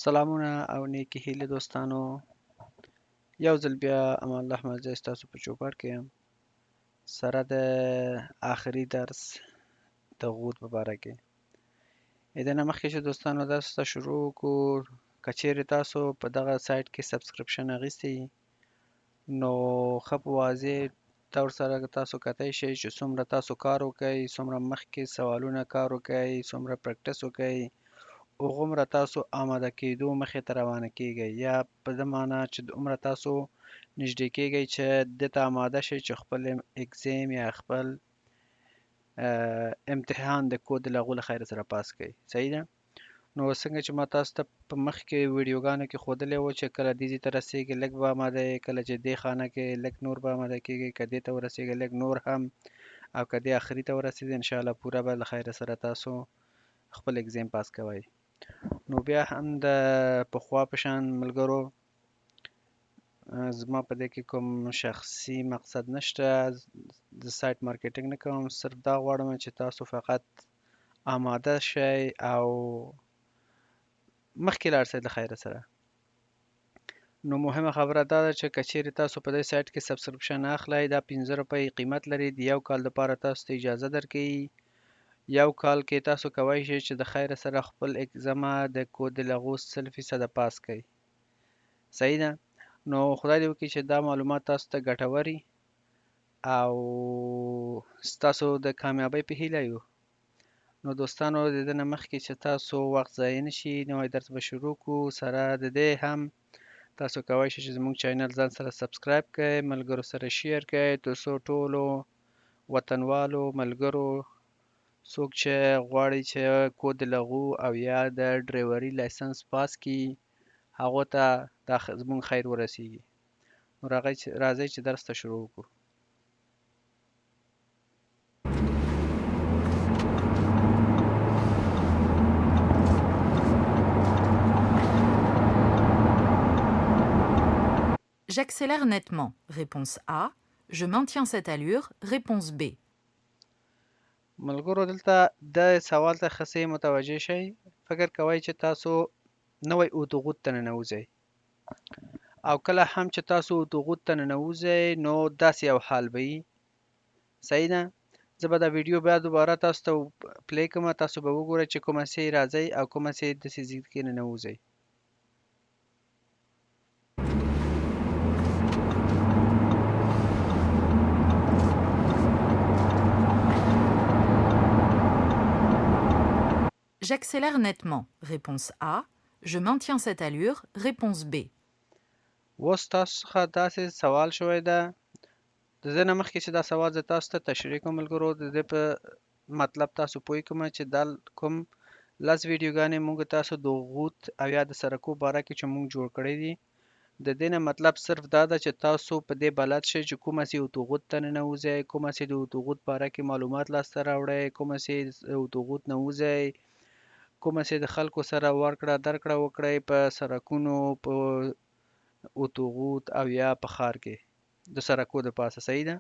سلامونه او نیکې هیلې دوستانو، یو ځل بیا امان الله احمد زه ستاسو په چوپړ کې یم سره د آخري درس د غوت په باره کې. د نه مخکې چې دوستانو درس ته شروع وکړو، که چیرې تاسو په دغه سایټ کې سبسکرپشن اخیستی نو ښه په واضح طور سره تاسو کتی شئ چې څومره تاسو کار وکئ، څومره مخکې سوالونه کار وکئ، څومره پریکټس وکئ، هغومره تاسو آماده کېدو مخې ته روانه کیږئ، یا په دې معنا چې دومره تاسو نږدې کیږئ چې دې ته آماده شئ چې خپل اګزیم یا خپل امتحان د کود د هغو له خیره سره پاس کړئ. صحیح ده؟ نو څنګه چې ما تاسو ته په مخکې ویډیوګانو کې ښودلی وو چې کله دې ځای ته رسیږئ لږ به آماده یې، کله چې دې خانه کې لږ نور به آماده کیږئ، که دې ته ورسیږئ لږ نور هم، او که دې آخري ته ورسیږئ انشاءالله پوره به له خیره سره تاسو خپل اګزیم پاس کوئ. نو بیا هم د پخوا په شان ملګرو، زما په دې کې کوم شخصي مقصد نشته، د سایټ مارکیټینګ نه کوم، صرف دا غواړم چې تاسو فقط آماده شئ او مخکې لاړ شئ له خیره سره. نو مهمه خبره دا ده چې که چیرې تاسو په دې سایټ کې سبسکرپشن اخلئ، دا 15 روپۍ قیمت لري، د یو کال لپاره تاسو ته اجازه درکوي. یو کال کې تاسو کولی شئ چې د خیره سره خپل اګزمه د کود د لغو 100% پاس کړئ. صحیح ده؟ نو خدای دې وکړي چې دا معلومات تاسو ته ګټور وي او ستاسو د کامیابۍ په هیله یو. نو دوستانو د دې نه مخکې چې تاسو وخت ضایع نه شي، نوی درس به شروع کړو. سره د دې هم تاسو کولی شئ چې زموږ چینل ځان سره سبسکرایب کړئ، ملګرو سره شیر کړئ، تر څو ټولو وطنوالو ملګرو څوک چې غواړي چې کود د لغو او یا د ډریوري لایسنس پاس کړي هغو ته دا زموږ خیر ورسیږي. نو راځئ چې درس ته شروع وکړو. J'accélère nettement. Réponse A. Je maintiens cette allure. Réponse B. ملګرو دلته د سوال ته ښه متوجه شئ. فکر کوئ چې تاسو نوی اتوغوت ته ننوځئ، او کله هم چې تاسو اتوغوت ته ننوځئ نو داسې یو حال به وي. صحیح ده؟ زه به دا ویډیو بیا دوباره تاسو ته پلی کوم، تاسو به وګورئ چې کومه سي راځئ او کومه سي داسې ځای کې ننوځئ. J'accélère nettement. Réponse A. Je maintiens cette allure. Réponse B. اوس تاسو څخه داسې سوال شوی ده، د دې نه مخکې چې دا سوال زه تاسو ته تشریح کوم ملګرو، د دې په مطلب تاسو پوه کوم چې دا کوم لس ویډیوګانې موږ تاسو د غوت او یا د سرکو باره کې چې موږ جوړ کړی دي، د دې نه مطلب صرف دا ده چې تاسو په دې بلد شئ چې کومه سي اتوغوت ته ننوځئ، کومه سي د اتوغوت باره کې معلومات لاسته راوړئ، کومه سي د اتوغوت نه وځئ، کومه سي د خلکو سره ورکړه درکړه وکړئ په سرکونو، په اتوغوت او یا په ښار کې د سرکو د پاسه. صحیح ده؟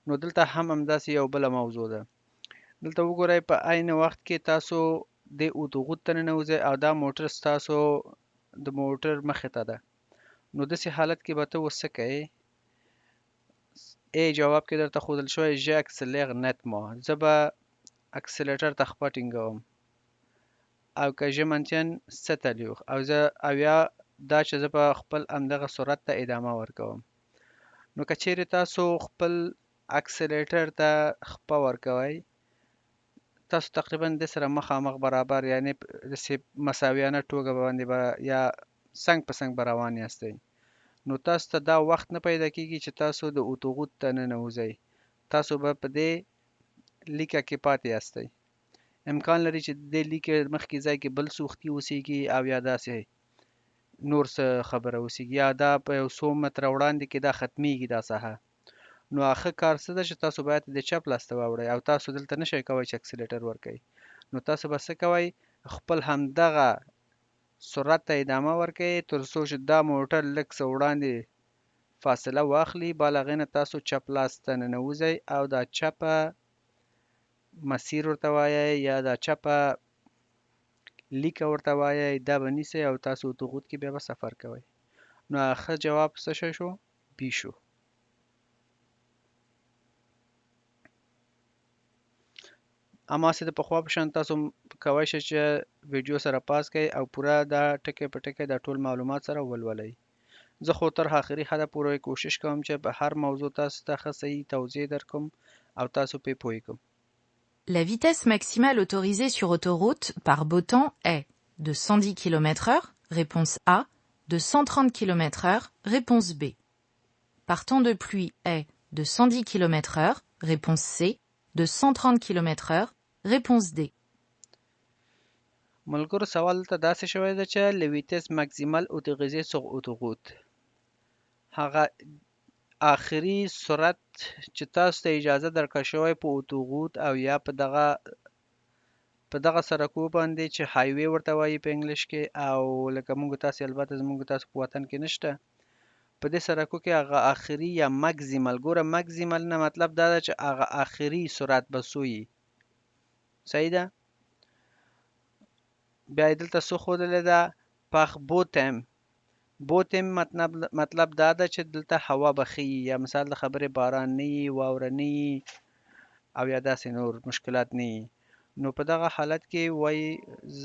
نو دلته هم همداسې یو بله موضوع ده. دلته وګورئ په عین وخت کې تاسو د اتوغوت ته ننوځئ او دا موټر ستاسو د موټر مخې ته ده. نو داسې حالت کې به ته اوس څه کوې؟ جواب کې درته ښودل شوی j'accélère nettement، زه به اکسلیټر ته خپه ټینګوم، او که je maintiens cette allure، او یا دا چې زه به خپل همدغه سرعت ته ادامه ورکوم. نو که چیرې تاسو خپل اکسلیټر ته خپه ورکوئ، تاسو تقریبا د سره مخامخ برابر، یعنی داسې مساویانه توګه باندې به یا څنګ په څنګ به روان یاستئ. نو تاسو ته دا وخت نه پیدا کیږي چې تاسو د اتوغوت ته ننوځئ، تاسو به په دې لیکه کې پاتې یاستئ. امکان لري چې د دې لیکې مخکې ځای کې بل سوختي اوسیږي او یا داسې نور څه خبره اوسیږي، یا دا په یو څو متره وړاندې کې دا ختمیږي دا ساحه. نو آخر کار څه ده چې تاسو باید د چپ لاس ته واوړئ او تاسو دلته نشئ کوئ چې اکسلیټر ورکئ. نو تاسو به څه کوئ؟ خپل همدغه سرعت ته ادامه ورکئ تر څو چې دا موټر لږ څه وړاندې فاصله واخلي، بل هغې نه تاسو چپ لاس ته ننوځئ او دا چپه مسیر ورته وایئ یا دا چپه لیکه ورته وایي دا به نیسئ او تاسو اتوغوت کې بیا به سفر کوئ. نو ښه جواب څه شی شو؟ بي شو. هماسې د پخوا په شان تاسو کولی شئ چې ویډیو سره پاس کړئ او پوره دا ټکی په ټکی دا ټول معلومات سره ولولئ. زه خو تر آخري حده پورې کوشش کوم چې په هر موضوع تاسو ته ښه صحیح توضیح درکړم او تاسو پرې پوه کړم. La vitesse maximale autorisée sur autoroute par beau temps est de 110 km/h, réponse A, de 130 km/h, réponse B. Par temps de pluie est de 110 km/h, réponse C, de 130 km/h, réponse D. ملګرو سوال ته داسې شوی ده چې le vitesse maximale autorisée sur autoroute هغه آخري سرعت چې تاسو ته اجازه درکړل شوی په اتوغوت او یا په دغه سرکو باندې چې هایوي ورته وایي په انګلیش کې او لکه موږ تاسو البته زموږ تاسو په وطن کې نشته په دې سرکو کې هغه آخري یا ماکسیمل ګوره ماکسیمل نه مطلب دا ده چې هغه آخري سرعت به څو وي صحیح ده بیا یې دلته څه ښودلې ده پخ بوتم مطلب دا ده چې دلته هوا به ښه وي یا مثال د خبرې باران نه وي واوره نه وي او یا داسې نور مشکلات نه وي نو په دغه حالت کې وایي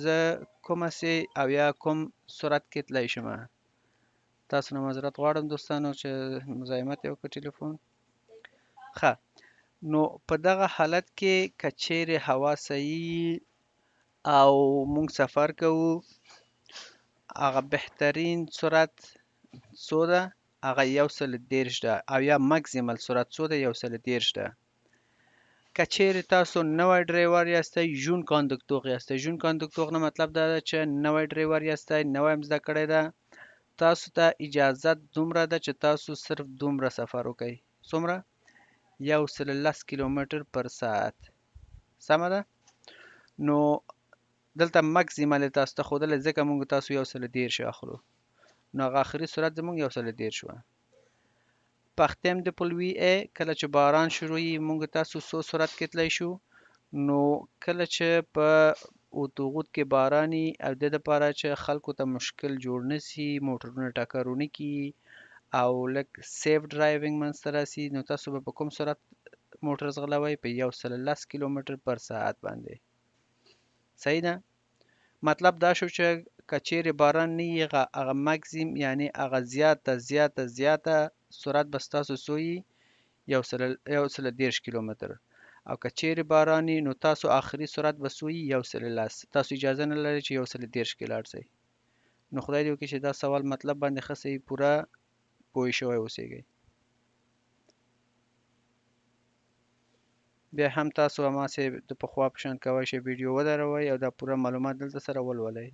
زه کومه سي او یا کوم سرعت کې تلی شم تاسو نه معذرت غواړم دوستانو چې مزاحمت یې وکړ ټلیفون ښه نو په دغه حالت کې که چیرې هوا صحیح او موږ سفر کوو هغه بهترین سرعت څو ده هغه 130 ده او یا ماکسیمل سرعت څو ده 130 ده که چیرې تاسو نوی ډریور یاستئ ژون کاندکتور یاستئ ژون کاندکتور نه مطلب دا ده چې نوی ډریور یاستئ نوی هم زده کړی ده تاسو ته اجازه دومره ده چې تاسو صرف دومره سفر وکئ څومره 110 کیلومتر پر ساعت سمه ده نو دلته ماکسیمل تاسو ته ښودلی ځکه موږ تاسو 130 اخلو نو هغه آخري سرعت زموږ 130 شوه پختیم د پلوي کله چې باران شروع وي موږ تاسو څو سرعت کې تلی شو نو کله چې په اتوغوت کې باران وي او د دې دپاره چې خلکو ته مشکل جوړ نه سي موټرونه ټکر ونه کړي او لږ سیف ډرایوینګ منځته راسي نو تاسو به په کوم سرعت موټر ځغلوئ په 110 کیلومتر پر ساعت باندې صحیح ده مطلب دا شو چې که چیرې باران نه وي هغه ماکسیم یعنی هغه زیاته سرعت به ستاسو څو وي 130 کیلومتر او که چیرې باران وي نو تاسو آخري سرعت به څو وي 110 تاسو اجازه نه لرئ چې 130 کې لاړ شئ نو خدای دې وکړي چې دا سوال مطلب باندې ښه صحیح پوره پوه شوی اوسیږئ بیا هم تاسو هماسې د پخوا په شان کولی شئ ویډیو ودروئ او دا پوره معلومات دلته سره ولولئ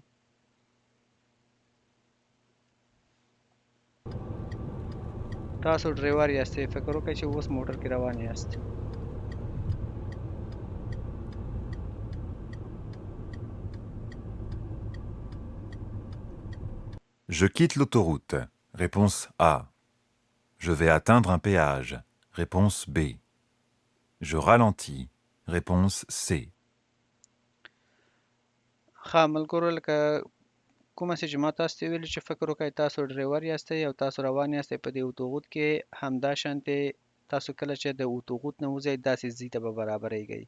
تاسو ډریور یاستئ فکر وکړئ چې اوس موټر کې روان یاست Je quitte l'autoroute. Réponse A. Je vais atteindre un péage. Réponse B. Je ralentis. Réponse C. ښه ملګرو لکه کومه چې ما تاسو ته ویلي چې فکر وکړئ تاسو ډریور یاستئ او تاسو روان یاستئ په دې اتوغوت کې همدا شانتې تاسو کله چې د اتوغوت نه وځئ داسې ځای ته به برابریږئ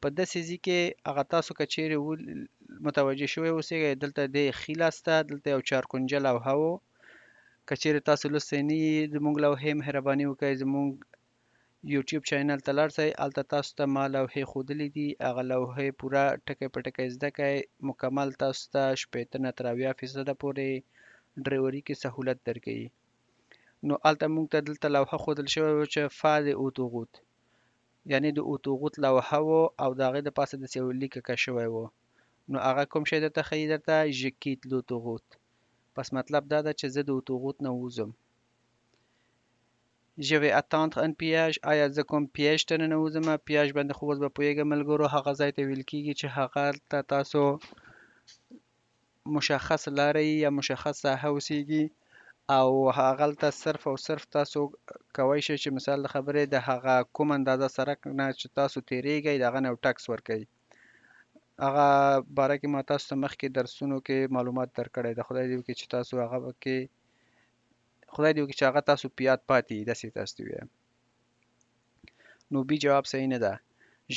په داسې ځای کې هغه تاسو که چیرې متوجه شوي اوسیږئ دلته د ښي لاس ته دلته یو چارکونجه لوحه و که چیرې تاسو لوستی نه یي زموږ لوحې مهرباني وکړئ زموږ یوټیوب چینل ته لاړ شئ هلته تاسو ته ما لوحې ښودلي دي هغه لوحې پوره ټکی په ټکی زده کړئ مکمل تاسو ته 80 نه تر 80% پورې ډریوري کې سهولت درکوي نو هلته موږ ته دلته لوحه ښودل شوې وه چې فا د اتوغوت یعنی د اتوغوت لوحه و او د هغې د پاسه داسې یو لیک کش شوی و نو هغه کوم شی درته ښیي درته je quitte l'autoroute پس مطلب دا ده چې زه د اتوغوت نه ووځم Je vais attendre un پیاژ آیا زه کوم پیاژ ته ننوځم پیاژ باندې خو اوس به پوهېږئ ملګرو هغه ځای ته ویل کېږي چې هغه ته تاسو مشخص لاره یا مشخص ساحه اوسیږي او هغلته صرف او صرف تاسو کولی شئ چې مثال د خبرې د هغه کوم اندازه سرک نه چې تاسو تیریږئ د هغه نه یو ټکس ورکوئ هغه باره کې ما تاسو ته مخکې درسونو کې معلومات درکړی ده. خدای دې وکړي چې تاسو هغه کې خدای دې وکړي چې هغه تاسو په یاد پاتې وي. داسې تاسو ته ووایم. نو بي جواب صحیح نه ده.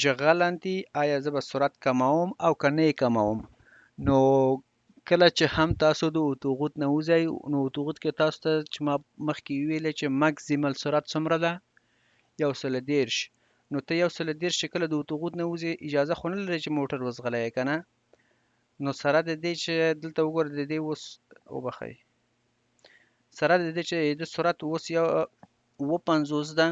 ژغلندي آیا زه به سرعت کموم او که نه یې کموم؟ نو کله چې هم تاسو د اتوغوت نه وځئ، نو اتوغوت کې تاسو ته چې ما مخکې ویلې چې مکسیمل سرعت څومره ده؟ 130. نو ته 130 چې کله د اتوغوت نه وځې، اجازه خو نه لري چې موټر وځغلوې که نه؟ نو سره د دې چې دلته وګوره د دې اوس وبخئ، سره د دې چې د سرعت اوس 50 ده،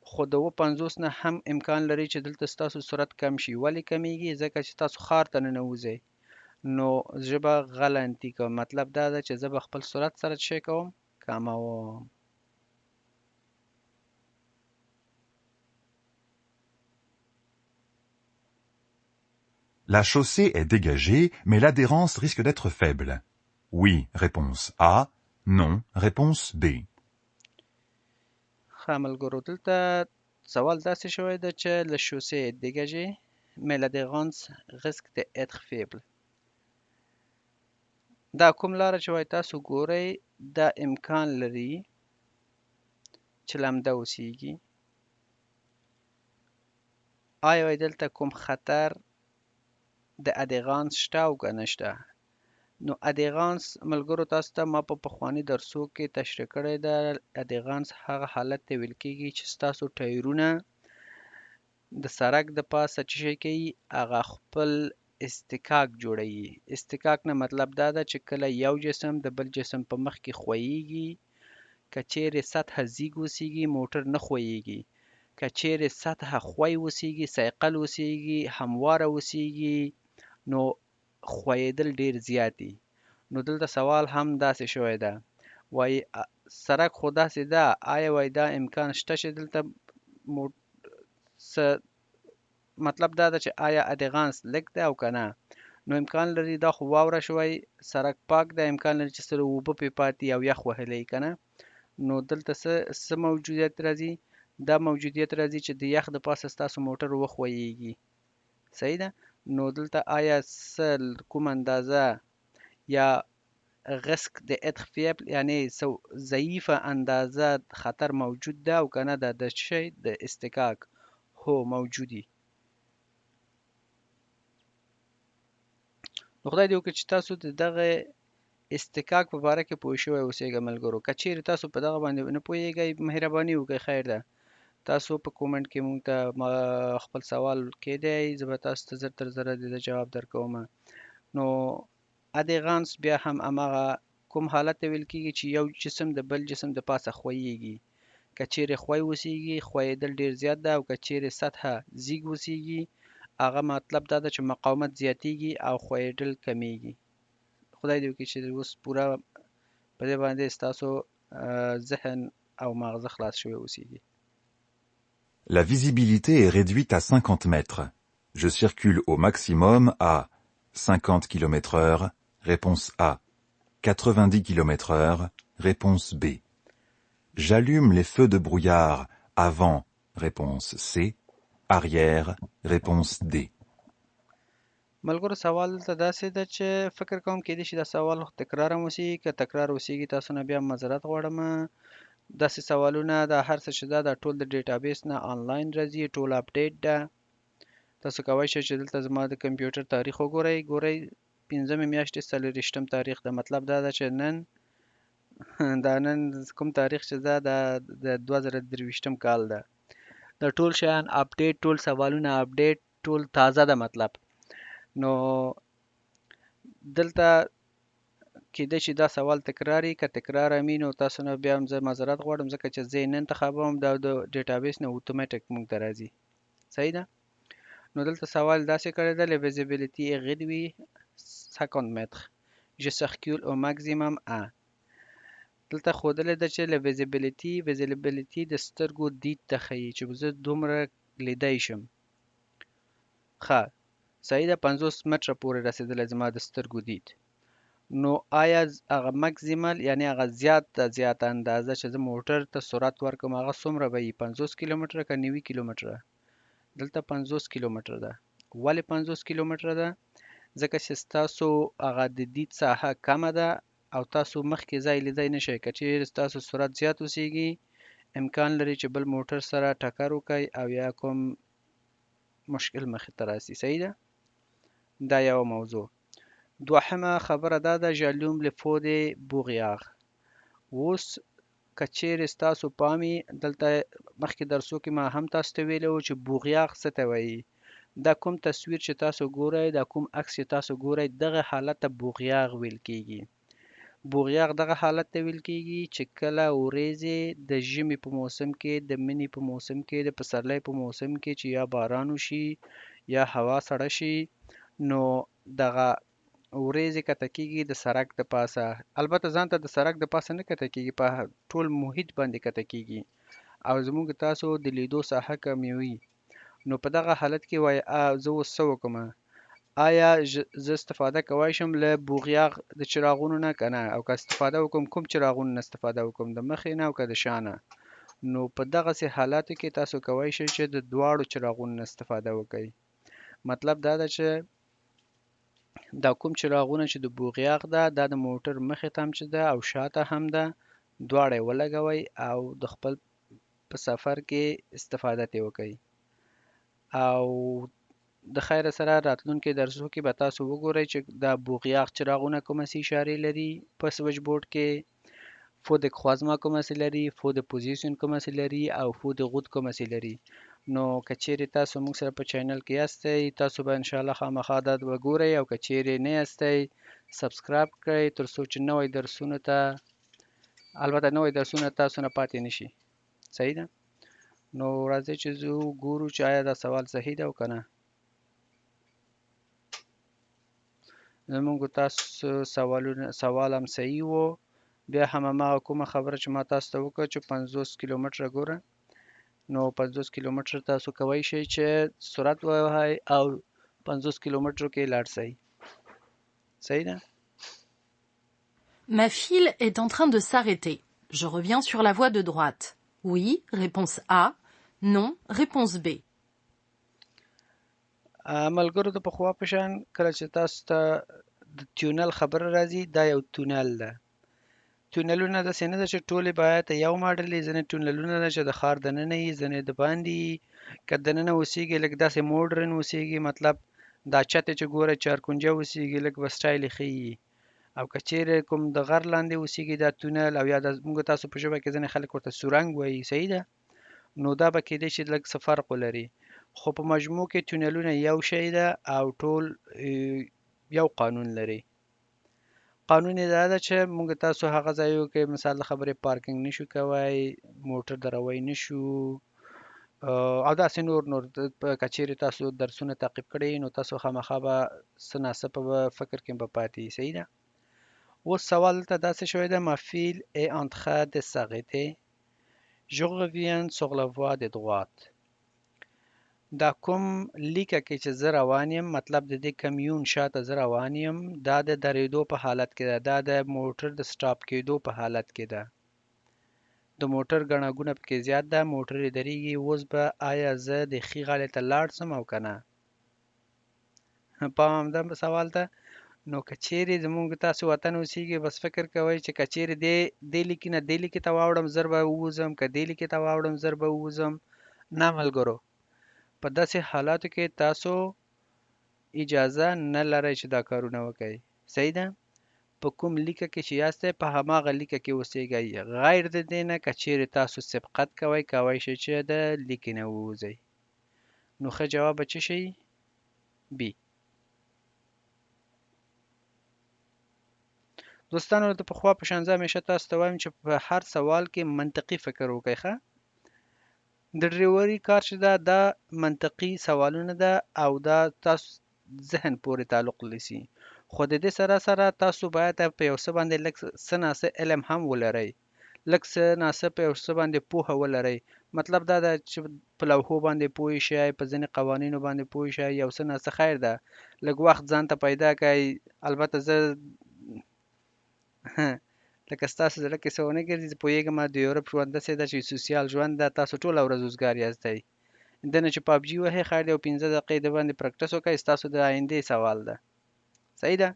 خو د 50 نه هم امکان لري چې دلته ستاسو سرعت کم شي. ولې کمیږي؟ ځکه چې تاسو ښار ته ننوځئ. نو زه به غلطي کوم. مطلب دا ده چې زه به خپل سرعت سره څه کوم؟ کموم. La chaussée est dégagée, mais l'adhérence risque d'être faible. Oui, réponse A. Non, réponse B. ښه ملګرو، دلته سوال داسې شوی ده چې le chaussée est dégagée, mais l'adhérence risque d'être faible. دا کوم لاره چې وایي تاسو ګورئ دا امکان لري چې لمده اوسیږي. آیا وایي دلته کوم خطر د ادغانس شته او که نشته؟ نو ادغانس ملګرو تاسو ته ما په پخواني درسو کې تشریح کړی ده. ادغانس هغه حالت ته ویل کېږي چې ستاسو ټایرونه د سړک د پاسه څه شی کوي؟ هغه خپل استکاک جوړوي. استکاک نه مطلب دا ده چې کله یو جسم د بل جسم په مخ کې ښویېږي، که چیرې سطحه زیږ اوسیږي موټر نه ښویېږي. که چیرې سطحه ښوی اوسیږي، سیقل اوسیږي، همواره اوسیږي، نو ښویېدل ډېر زیات دي. نو دلته سوال هم داسې شوی ده، وایي سړک خو داسې ده، آیا وایي دا امکان شته چې دلته مطلب دا ده چې آیا ادغانس لږ ده او که نه؟ نو امکان لري دا خو واوره شوی، سړک پاک ده، امکان لري چې سره اوبه پرې پاتې او یخ وهلی که نه؟ نو دلته څه موجودیت راځي؟ دا موجودیت راځي چې د یخ د پاسه ستاسو موټر وښویېږي. صحیح ده؟ نو دلته آیا څه کوم اندازه یا غسک د اتخ فیبل یعنی ضعیفه اندازه خطر موجود ده او که نه ده د شی د استکاک؟ هو موجودی. نو خدای دې وکړي چې تاسو د دغه استکاک په باره کې پوه شوی اوسئ ملګرو. که چیرې تاسو په دغه باندې نه پوهیږئ، مهرباني وکړئ، خیر ده، تاسو په کومنټ کې مونږ ته خپل سوال کیدی، زه به تاسو ته زر تر زره د جواب درکوم. نو ادغانس بیا هم هماغه کوم حالت ته ویل کېږي چې یو جسم د بل جسم د پاسه ښویېږي. که چیرې ښوی اوسیږي، ښویېدل ډېر زیات ده، او که چیرې سطحه زیږ اوسیږي، هغه مطلب دا ده چې مقاومت زیاتیږي او ښویېدل کمیږي. خدای دې وکړي چې اوس پوره په دې باندې ستاسو ذهن او ماغزه خلاص شوی اوسیږي. La visibilité est réduite à 50 mètres. Je circule au maximum à 50 km/h. Réponse A. 90 km/h. Réponse B. J'allume les feux de brouillard avant. Réponse C. Arrière. Réponse D. ملګرو سوال دلته داسې ده چې فکر کوم کېدای شي دا سوال تکرار هم اوسیږي. که تکرار اوسیږي تاسو نه بیا معذرت غواړم. داسې سوالونه دا هر څه چې دا ټول د ډیټابیس نه آنلاین راځي، ټول اپډیټ ده. تاسو کولی شئ چې دلته زما د کمپیوټر تاریخ وګورئ. ګورئ 5مې میاشتې 40 تاریخ ده. مطلب دا ده چې نن کوم تاریخ چې ده د 2023 کال ده. دا ټول شیان اپډیټ، ټول سوالونه اپډیټ، ټول تازه ده. مطلب نو دلته کېدای شي دا سوال تکراري. که تکرار امي نو تاسو نه بیا هم زه معذرت غواړم، ځکه چې زه یې نه انتخابوم، دا د ډیټابیس نه اتوماتیک موږ ته راځي. صحیح ده؟ نو دلته سوال داسې کړی ده: La visibilité est réduite 50 mètres. Je circule au maximum 1. دلته ښودلې ده چې la visibility د سترګو دید ته ښیي چې زه دومره لیدی شم. ښه صحیح ده، 50 متره پورې رسېدلی زما د سترګو دید. نو آیا هغه مکسیمل یعنی هغه زیاته اندازه چې زه موټر ته سرعت ورکوم هغه څومره به وي؟ 50 کیلومتره که 90 کیلومتره؟ دلته 50 کیلومتره ده. ولې 50 کیلومتره ده؟ ځکه چې ستاسو هغه د دید ساحه کمه ده او تاسو مخکې ځای لیدی نشئ. که چیرې ستاسو سرعت زیات اوسیږي امکان لري چې بل موټر سره ټکر وکړئ او یا کوم مشکل مخې ته راسي. صحیح ده؟ دا یوه موضوع. دوهمه خبره دا ده ژالوم لفود بوغیاغ. اوس که چیرې ستاسو پام وي دلته مخکې درسو کې ما هم تاسو ته ویلي وو چې بوغیاغ څه ته وایي. دا کوم تصویر چې تاسو ګورئ، دا کوم عکس چې تاسو ګورئ، دغه حالت ته بوغیاغ ویل کیږي. بوغیاغ دغه حالت ته ویل کیږي چې کله وریځې د ژمي په موسم کې، د مني په موسم کې، د پسرلي په موسم کې چې یا باران وشي یا هوا سړه شي، نو دغه وریځې کته کیږي د سړک د پاسه. البته ځان ته د سړک د پاسه نه کته کیږي، په ټول محیط باندې کته کیږي او زموږ تاسو د لیدو ساحه کمې وي. نو په دغه حالت کې وای زه اوس څه وکړم؟ آیا زه استفاده کولی شم له بوغیاغ د چراغونو نه که نه؟ او که استفاده وکړم کوم چراغونو نه استفاده وکړم، د مخې نه او که د شا نه؟ نو په دغسې حالاتو کې تاسو کولی شئ چې د دواړو چراغونو نه استفاده وکړئ. مطلب دا ده چې دا کوم چراغونه چې د بوغیاغ ده دا د موټر مخې ته هم چې ده او شاته هم ده، دواړه یې ولګوئ او د خپل په سفر کې استفاده ترې وکړئ. او د خیر سره راتلونکي درسو کې به تاسو وګورئ چې دا بوغیاغ چراغونه کومه سي اشارې لري په سویچ بورډ کې، فو د خوازما کومه سي لري، فو د پوزیشن کومه سي لري او فو د غود کومه سي لري. نو که چیرې تاسو موږ سره په چینل کې یاستئ تاسو به انشاءالله خامخا دا وګورئ، او که چیرې نه یاستئ سبسکرایب کړئ تر څو چې نوی درسونه ته، البته نوی درسونه تاسو نه پاتې نشي. صحیح ده؟ نو راځئ چې زه وګورو چې آیا دا سوال صحیح ده او که نه. زموږ تاسو سوال هم صحیح وو. بیا هم هماغه کومه خبره چې ما تاسو ته وکړه چې 50 کیلومتره ګوره، نو 50 کیلومتر تاسو کولی شئ چې سرعت ووهئ او 50 کیلومترو کې لاړ شئ. صحیح ده؟ Ma file est en train de s'arrêter. Je reviens sur la voie de droite. Oui, réponse A. Non, réponse B. ملګرو د پخوا په شان کله چې تاسو ته د تیونل خبره راځي، دا یو تونل ده. تونلونه داسې نه ده چې ټولې باید یو ماډل وي. ځینې تونلونه ده چې د ښار دننه وي، ځینې د باندې وي. که دننه اوسېږي لږ داسې موډرن اوسېږي، مطلب دا چت چې ګوره چارکونجه اوسېږي، لږ به سټایل یې ښه. او که چیرې کوم د غر لاندې اوسېږي دا تونل، او یا د موږ تاسو په ژبه کې ځینې خلک ورته سورنګ وایي، صحیح ده، نو دا به کېدای شي لږ څه فرق ولري. خو په مجموع کې تونلونه یو شی ده او ټول یو قانون لري. قانون یې دا ده چې موږ تاسو هغه ځایو کې مثال د خبرې پارکینګ نشو کوی، موټر دروی نشو او داسې نور که چیرې تاسو درسونه تعقیب کړئ نو تاسو خامخا به څه ناڅه په فکر کې به پاتې. صحیح ده؟ اوس سوال دلته داسې شوی ده ma fille est en train de s'arrêter. Je reviens sur la voie de droite. دا کوم لیکه کې چې زه روان یم، مطلب د دې کمیون شاته زه روان یم، دا د درېدو په حالت کې ده، دا د موټر د سټاپ کېدو په حالت کې ده. د موټر ګڼه ګوڼه پکې زیات ده، موټر یې درېږي. اوس به آیا زه د ښي غاړې ته لاړ شم او که نه؟ پام همدا سوال ته. نو که چیرې زموږ تاسو وطن اوسېږي بس فکر کوئ چې که چیرې دې لیکي نه دې لیکي ته واوړم زر به ووځم، که دې لیکي ته واوړم زر به ووځم. نه ملګرو، په داسې حالاتو کې تاسو اجازه نه لرئ چې دا کارونه وکړئ. صحیح ده؟ په کوم لیکه کې چې یاستئ په هماغه لیکه کې اوسېږئ. غیر د دې نه که چیرې تاسو سبقت کوئ کولی شئ چې د لیکې نه ووځئ. نو ښه جواب به څه شي؟ بي. دوستانو د پخوا په شان زه همیشه تاسو ته وایم چې په هر سوال کې منطقي فکر وکړئ. ښه، د ډریوري کار چې ده دا منطقي سوالونه ده او دا تاسو ذهن پورې تعلق لري، خو د دې سره سره تاسو باید په یو څه باندې لږ څه ناڅه علم هم ولرئ، لږ څه ناڅه په یو څه باندې پوهه ولرئ. مطلب دا ده چې په لوحو باندې پوه شئ، په ځینې قوانینو باندې پوه شئ، یو څه ناڅه خیر ده لږ وخت ځان ته پیدا کړئ. البته زه لکه ستاسو زړه کې څه ونه ګرځي، زه پوهېږم د یورپ ژوند داسې ده چې سوسیال ژوند ده، تاسو ټوله ورځ روزګار یاستئ. دنه چې پابجي وهې خیر دی او 15 دقیقې د باندې پریکټس وکړئ ستاسو د آینده سوال ده صحیح ده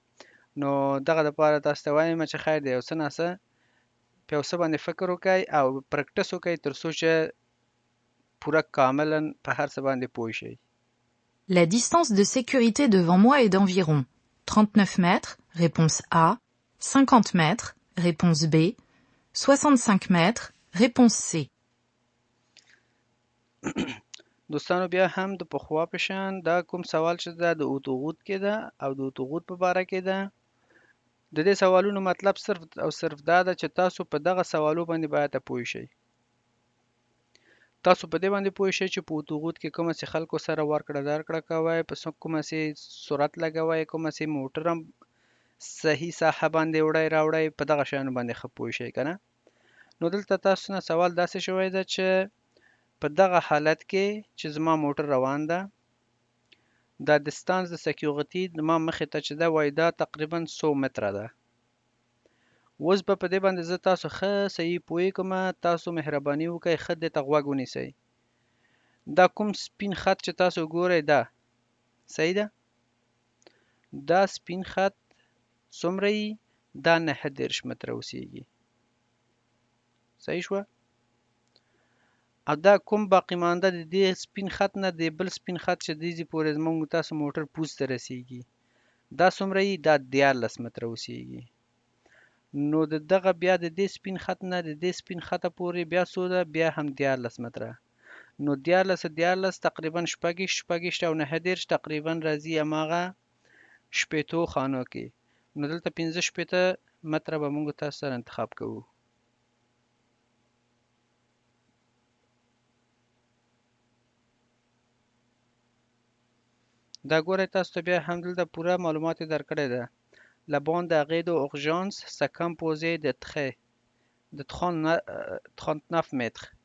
نو دغه لپاره تاسو ته وایم چې خیر دی او څه ناسه په یو څه باندې فکر وکړئ او پریکټس وکړئ تر څو چې پوره کاملا په هر څه باندې پوه شئ. La distance de sécurité devant moi est d'environ 39 mètres, réponse A, 50 mètres, réponse B, 65 mètres, réponse C. دوستانو بیا هم د پخوا په شان دا کوم سوال چې دا د اوتوغوت کې ده او د اوتوغوت په باره کې ده د دې سوالونو مطلب صرف او صرف دا ده چې تاسو په دغه سوالو باندې باید پوه شئ. تاسو په دې باندې پوه شئ چې په اوتوغوت کې کومه سي خلکو سره ورکړه درکړه کوئ په کومه سي سرعت لګوئ کومه سي موټر هم صحیح ساحه باندې وړئ راوړئ په دغه شیانو باندې ښه پوه شئ که نه نو دلته تاسو نه سوال داسې شوی ده چې په دغه حالت کې چې زما موټر روان ده دا دستانس د سکیورټي زما مخې ته چې ده وایي دا تقریبا 100 متره ده اوس به په دې باندې زه تاسو ښه صحیح پوهې کوم تاسو مهرباني وکړئ ښه دې ته غوږ ونیسئ دا کوم سپین خط چې تاسو ګورئ دا صحیح ده دا سپین خط څومره یي دا 9 متره اوسیږي صحیح شوه او دا کوم باقی مانده د دې سپین خط نه د بل سپین خط چې دیزي پورې زموږ تاسو موټر پوست ته رسیږي دا څومره یي دا 14 متره اوسیږي نو دغه بیا د دې سپین خط نه د دې سپین خطه پورې بیا څو ده بیا هم 14 متره نو 14 تقریبا شپږ او 9 تقریبا راځي هماغه شپېتو خانو کې نو دلته 15 متره به موږ تاسو سره انتخاب کوو دا ګورئ تاسو ته بیا هم دلته پوره معلومات درکړی ده La bande d'arrêt d'urgence s'est composée de traits de 39 mètres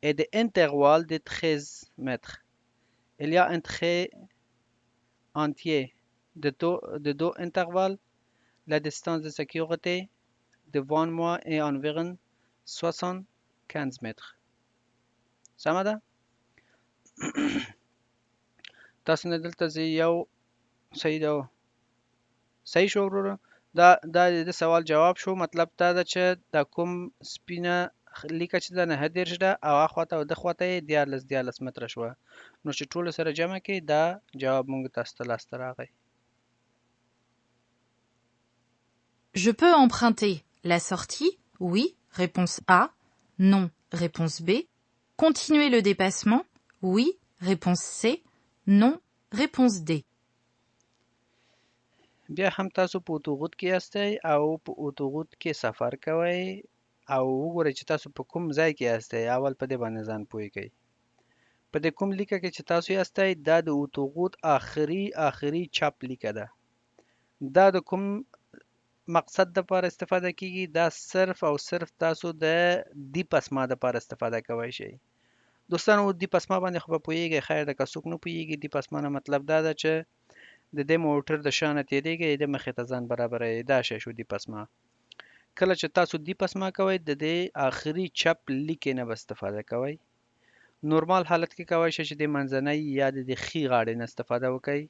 et d'intervalles de 13 mètres. Il y a un trait entier de deux intervalles. La distance de sécurité devant moi est environ 75 mètres. سمه ده؟ تاسو نه دلته زه یو صحیح ده صحیح شو وروره دا د سوال جواب شو مطلب دا ده چې دا کوم سپینه لیکه چې ده 9 ده او اخواته او دخواته یې 14 متره شوه نو چې ټولو سره جمع کړئ دا جواب موږ تاسو ته لاسته راغی. Je peux emprunter la sortie? Oui. Réponse A. Non. Réponse B. Continuer le dépassement? Oui. Réponse C. Non. Réponse D. بیا هم تاسو په اوتوغوت کې یاستئ او په اوتوغوت کې سفر کوئ او وګورئ چې تاسو په کوم ځای کې یاستئ اول په دې باندې ځان پوه کړئ په دې کوم لیکه کې چې تاسو یاستئ دا د اوتوغوت آخري چپ لیکه ده دا د کوم مقصد دپاره استفاده کیږي دا صرف او صرف تاسو د دی پسما دپاره استفاده کوئ شئ دوستانو دی پسما باندې خو به پوهیږئ خیر ده که څوک نه پوهیږي دی پسما نه مطلب دا ده چې د دې موټر د شانه تیریږي د مخې ته ځان برابروي دا شی شو دی پسما کله چې تاسو دی پسما کوئ د دې آخري چپ لیکې نه به استفاده کوئ نورمال حالت کې کوئ شئ چې د منځنۍ یا د ښي غاړې نه استفاده وکئ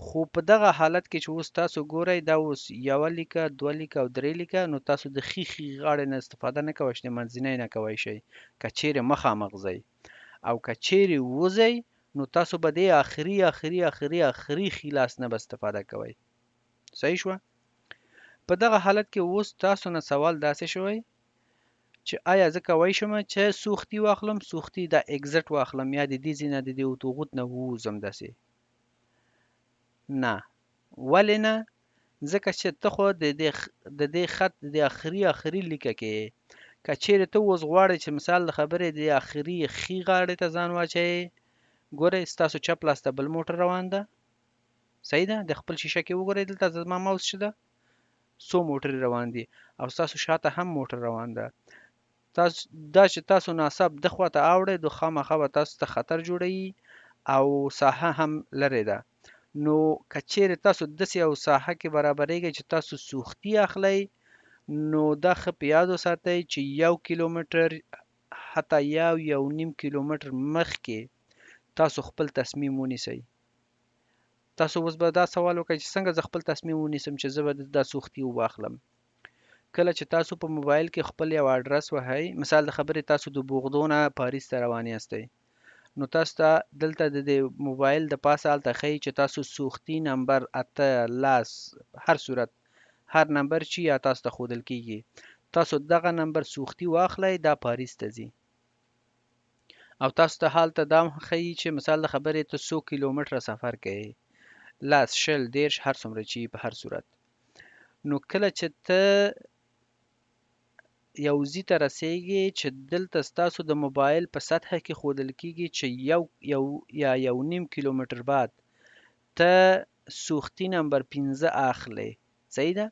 خو په دغه حالت کې چې اوس تاسو ګورئ دا اوس یوه لیکه دوه لیکه او درې لیکه نو تاسو د ښي غاړې نه استفاده نه کوئ چې د منځنۍ نه کوئ شئ که چیرې مخامخ ځئ او که چیرې وځئ نو تاسو به د آخري ښي لاس نه به استفاده کوئ صحیح شوه په دغه حالت کې اوس تاسو نه سوال داسې شوی چې آیا زه کولی شم چې سوختي واخلم سوختي دا اگزټ واخلم یا د دې ځای نه د دې اوتوغوت نه ووځم داسې نه ولې نه ځکه چې ته خو د دې خط د آخري لیکه کې که چیرې ته اوس غواړې چې مثال د خبرې د آخري ښي غاړې ته ځان واچوې ګورئ ستاسو چپ لاس ته بل موټر روان ده صحیح ده د خپل شیشه کې وګورئ دلته زما ماوس چې ده څو موټر روان دي او ستاسو شاته هم موټر روان ده دا چې تاسو ناڅاپ د خواته اوړئ د خامخا به تاسو ته خطر جوړوي او ساحه هم لرې ده نو که چیرې تاسو داسې یو ساحه کې برابریږئ چې تاسو سوختي اخلئ نو دا ښه په یاد وساتئ چې 1 کیلومتر حتی 1.5 کیلومتر مخکې تاسو خپل تصمیم ونیسئ. تاسو اوس به دا سوال وکړئ چې څنګه زه خپل تصمیم ونیسم چې زه به دا سوختي واخلم. کله چې تاسو په موبایل کې خپل یو اډرس وهئ، مثال د خبرې تاسو د بوغدو نه پاریس ته روان یاستئ، نو تاسو ته دلته د موبایل د پاسه هلته ښیي چې تاسو سوختي نمبر 8 هر صورت هر نمبر چې یا تاسو ته ښودل کیږي، تاسو دغه نمبر سوختي واخلئ، دا پاریس ته ځي. او تاسو ته هلته دا هم ښیي چې مثال د خبرې ته 100 کیلومتره سفر کوئ، 10 20 30 هر څومره چې په هر صورت. نو کله چې ته یو ځای ته رسیږي چې دلته ستاسو د موبایل په سطحه کې ښودل کیږي چې یو نیم کیلومتر بعد ته سوختي نمبر 15 اخلي، صحیح ده؟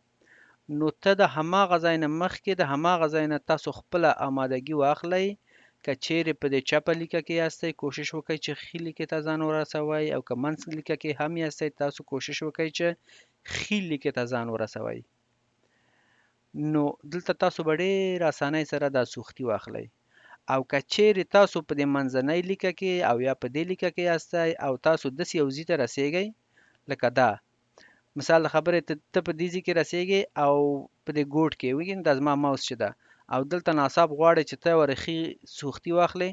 نو ته د هماغه ځای نه مخکې د هماغه ځای نه تاسو خپله آمادګي واخلئ. که چیرې په دې چپه لیکه کې یاستئ کوشش وکئ چې ښي لیکې ته ځان ورسوئ، او که منځ لیکه کې هم یاستئ تاسو کوشش وکئ چې ښي لیکې ته ځان ورسوئ. نو دلته تاسو به ډېر اسانۍ سره دا سوختي واخلئ. او که چیرې تاسو په دې منځنۍ لیکه کې او یا په دې لیکه کې یاستئ او تاسو داسې یو ځای ته رسیږئ لکه دا مثال د خبرې ته په دې ځای کې رسیږئ او په دې ګوټ کې وګورئ دا زما ماوس چې ده او دلته ناڅاپ غواړئ چې ته ورخي سوختي واخلئ،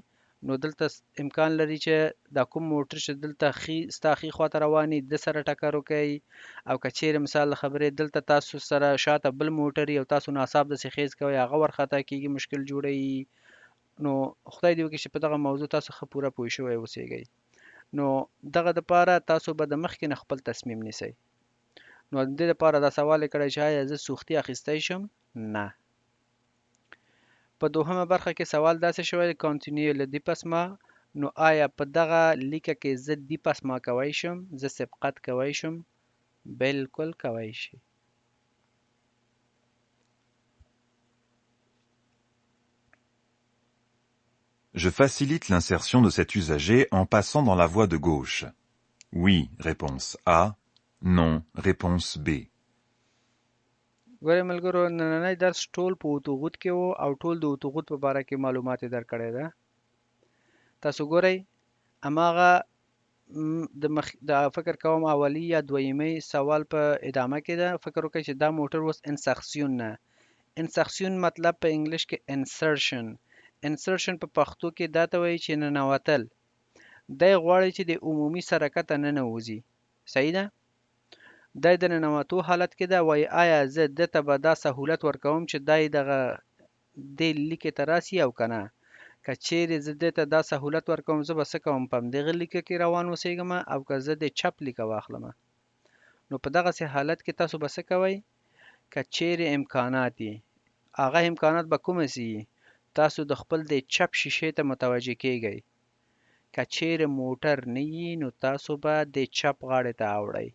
نو دلته امکان لري چې دا کوم موټر چې دلته ستا ښي خواته روان وي د سره ټکر وکړي، او که چیرې مثال د خبرې دلته تاسو سره شاته بل موټر وي او تاسو ناڅاپ داسې خیز کوئ هغه ورخطا کېږي، مشکل جوړوي. نو خدای دې وکړي چې په دغه موضوع تاسو ښه پوره پوه شوي اوسیږئ. نو دغه دپاره تاسو به د مخکې نه خپل تصمیم نیسئ. نو د دې لپاره دا سوال یې کړی چې آیا زه سوختي اخیستی شم؟ نه. په دوهمه برخه کې سوال داسې شوی کانتینیو له دیپسما، نو آیا په دغه لیکه کې زه دیپسما کوی شم؟ زه سبقت کوی شم؟ بالکل کوی شي. Je facilite l'insertion de cet usager en passant dans la voie de gauche. Oui, réponse A. Non, réponse B. ګورئ ملګرو نننی درس ټول په اوتوغوت کې و او ټول د اوتوغوت په باره کې معلومات یې درکړی ده. تاسو ګورئ هماغه د فکر کوم اولی یا دویمه سوال په ادامه کې ده. فکر وکړئ چې دا موټر اوس انسرسیون نه، انسرسیون مطلب په انګلیش کې انسرشن، انسرشن په پښتو کې دا ته وایي چې ننوتل. دی غواړي چې د عمومي سرکه ته ننوځي، صحیح ده؟ دی د ننوتو حالت کې ده، وایي آیا زه ده ته به دا سهولت ورکوم چې دی دغه دې لیکې ته راسي او که نه. که چیرې زه دې ته دا سهولت ورکوم زه به څه کوم په همدغه لیکه کې روان اوسېږم، او که زه د چپ لیکه واخلم. نو په دغسې حالت کې تاسو به څه کوئ؟ که چیرې امکانات دي هغه امکانات به کومه سي؟ تاسو د خپل د چپ شیشې ته متوجه کیږئ. که چیرې موټر نه وي نو تاسو به د چپ غاړې ته اوړئ.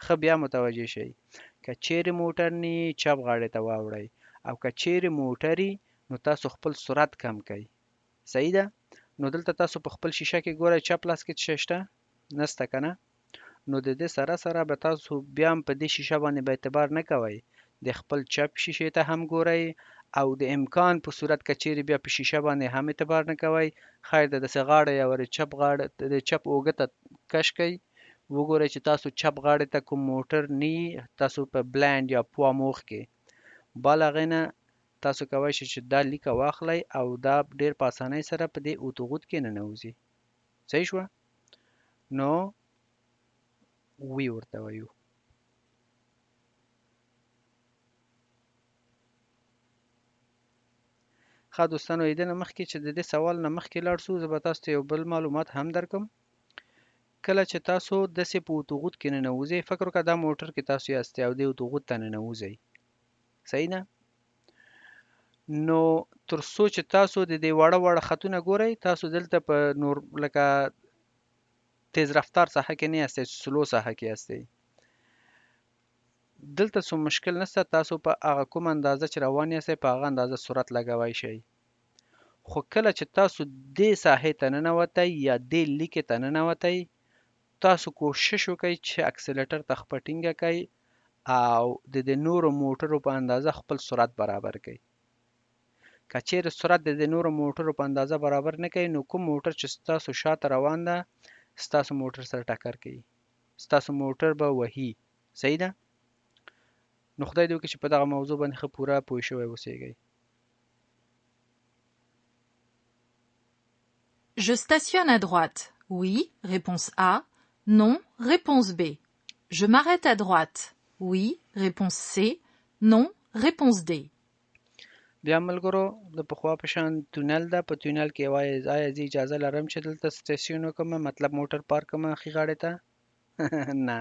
ښه بیا متوجه شئ. که چیرې موټر نه وي چپ غاړې ته واوړئ، او که چیرې موټر وي نو تاسو خپل سرعت کم کئ، صحیح ده؟ نو دلته تاسو په خپل شیشه کې ګورئ چپ لاس کې څه شته؟ نسته که نه؟ نو د دې سره سره به تاسو بیا هم په دې شیشه باندې به اعتبار نه کوئ، د خپل چپ شیشې ته هم ګورئ، او د امکان په صورت که چیرې بیا په شیشه باندې هم اعتبار نه کوئ، خیر د داسې غاړه یا ور چپ غاړه د چپ اوږه ته کش کئ، وګورئ چې تاسو چپ غاړې ته کوم موټر نه وي، تاسو په بلایند یا پوا موخ کې بل هغې نه تاسو کولی شئ چې دا لیکه واخلئ او دا ډېر په اسانۍ سره په دې اوتوغوت کې ننوځي. صحیح شوه؟ نو وی ورته وایو. ښه دوستانو، د دې نه مخکې چې د دې سوال نه مخکې لاړ شو، زه به تاسو ته یو بل معلومات هم درکړم. کله چې تاسو داسې په اوتوغوت کې ننوځئ، فکر وکړه دا موټر کې تاسو یاستئ او دې اوتوغوت ته ننوځئ، صحیح ده؟ نو تر څو چې تاسو د دې واړه واړه خطونه ګورئ، تاسو دلته په نور لکه تیز رفتار ساحه کې نه یاستئ، سلو ساحه کې یاستئ. دلته څه مشکل نشته، تاسو په هغه کوم اندازه چې روان یاستئ په هغه اندازه سرعت لګوی شئ. خو کله چې تاسو دې ساحې ته ننوتئ یا دې لیکې ته ننوتئ، تاسو کوشش وکئ چې اکسلیټر ته خپه ټینګه کئ او د نورو موټرو په اندازه خپل سرعت برابر کئ. که چیرې سرعت د نورو موټرو په اندازه برابر نه کوي، نو کوم موټر چې ستاسو شاته روان ده ستاسو موټر سره ټکر کوي، ستاسو موټر به وهي. صحیح ده؟ نو خدای دې وکړي چې په دغه موضوع باندې ښه پوره پوه شوي اوسیږئ. Je stationne à droite. Oui, réponse A. Non, réponse B. Je m'arrête à droite. Oui, réponse C. Non, réponse D. بیا ملګرو د پخوا په شان تونل ده، په تونل کې وایي آیا زه اجازه لرم چې دلته سټیشن وکړم، مطلب موټر پارک کړم ښي غاړې ته؟ نه.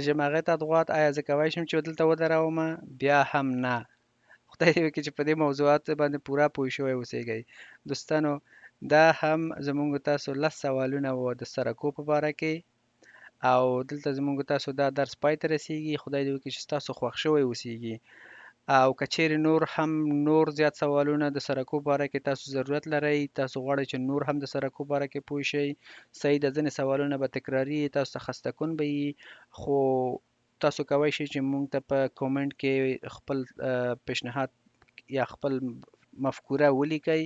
Je m'arrête à droite آیا زه کولی شم چې دلته ودروم؟ بیا هم نه. خدای دې وکړي چې په دې موضوعات باندې پوره پوه شوي اوسیږئ. دوستانو دا هم زموږ تاسو 10 سوالونه وو د سرکو په باره کې، او دلته زموږ تاسو دا درس پای ته رسیږي. خدای دې وکړي چې تاسو خوښ شوی اوسیږي، او که چیرې نور زیات سوالونه د سرکو باره کې تاسو ضرورت لرئ، تاسو غواړئ چې نور هم د سرکو باره کې پوه شئ، صحیح ده ځینې سوالونه به تکراري تاسو ته خسته کن به وي، خو تاسو کولی شئ چې موږ ته په کومنټ کې خپل پیشنهاد یا خپل مفکوره ولیکئ،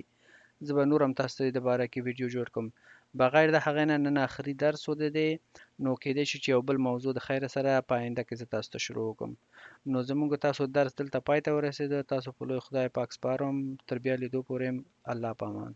زه به نور هم تاسو ته د باره کې ویډیو جوړ کړم. بغیر د هغې نه نن آخري درس و د دې، نو کیدای شي چې یو بل موضوع د خیر سره په آینده کې زه تاسو ته شروع وکړم. نو زموږ تاسو درس دلته پای ته ورسېده. تاسو په لوی خدای پاک سپارم. تر بیا لیدو پورې الله پامان.